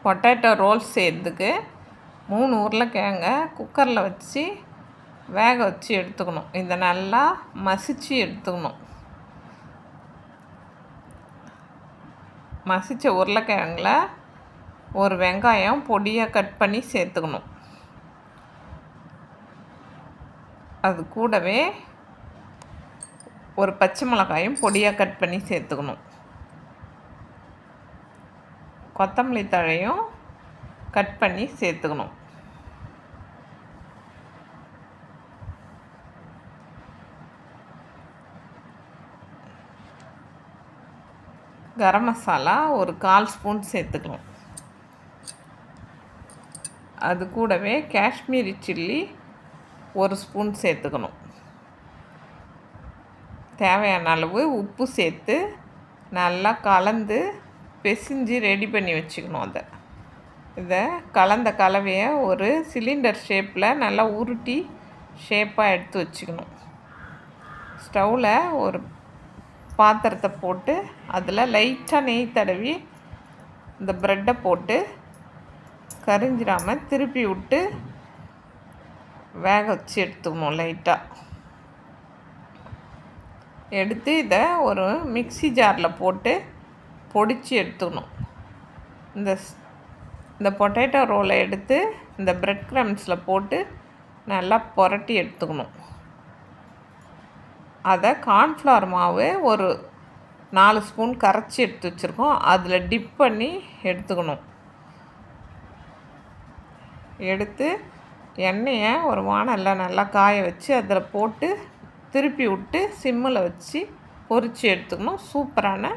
Potato role செய்கிறதுக்கு 3 உருளைக்கிழங்க குக்கரில் வச்சு வேக வச்சு எடுத்துக்கணும். இதை நல்லா மசிச்சு எடுத்துக்கணும். மசித்த உருளைக்கிழங்குல ஒரு வெங்காயம் பொடியாக கட் பண்ணி சேர்த்துக்கணும். அது கூடவே ஒரு பச்சை மிளகாயும் பொடியாக கட் பண்ணி சேர்த்துக்கணும். கொத்தமல்லி தழையும் கட் பண்ணி சேர்த்துக்கணும். கரம் மசாலா ஒரு 1/4 ஸ்பூன் சேர்த்துக்கலாம். அது கூடவே காஷ்மீரி சில்லி 1 ஸ்பூன் சேர்த்துக்கணும். தேவையான அளவு உப்பு சேர்த்து நல்லா கலந்து பிசைஞ்சு ரெடி பண்ணி வச்சுக்கணும். இதை கலந்த கலவையை ஒரு சிலிண்டர் ஷேப்பில் நல்லா உருட்டி ஷேப்பாக எடுத்து வச்சுக்கணும். ஸ்டவ்வில் ஒரு பாத்திரத்தை போட்டு அதில் லைட்டாக நெய் தடவி இந்த ப்ரெட்டை போட்டு கரிஞ்சிடாமல் திருப்பி விட்டு வேக வச்சு எடுத்துக்கணும். லைட்டாக எடுத்து இதை ஒரு மிக்ஸி ஜாரில் போட்டு பொடிச்சு எடுத்துக்கணும். இந்த பொட்டேட்டோ ரோலை எடுத்து இந்த ப்ரெட் க்ரம்ஸில் போட்டு நல்லா புரட்டி எடுத்துக்கணும். அதை கார்ன்ஃப்ளவர் மாவு ஒரு 4 ஸ்பூன் கரைச்சி எடுத்து வச்சுருக்கோம். அதில் டிப் பண்ணி எடுத்துக்கணும். எடுத்து எண்ணெயை ஒரு வாணலில் நல்லா காய வச்சு அதில் போட்டு திருப்பி விட்டு சிம்மில் வச்சு பொரித்து எடுத்துக்கணும். சூப்பரான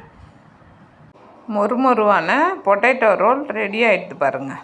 மொறுமொறுவான பொட்டேட்டோ ரோல் ரெடி ஆகிடுது பாருங்கள்.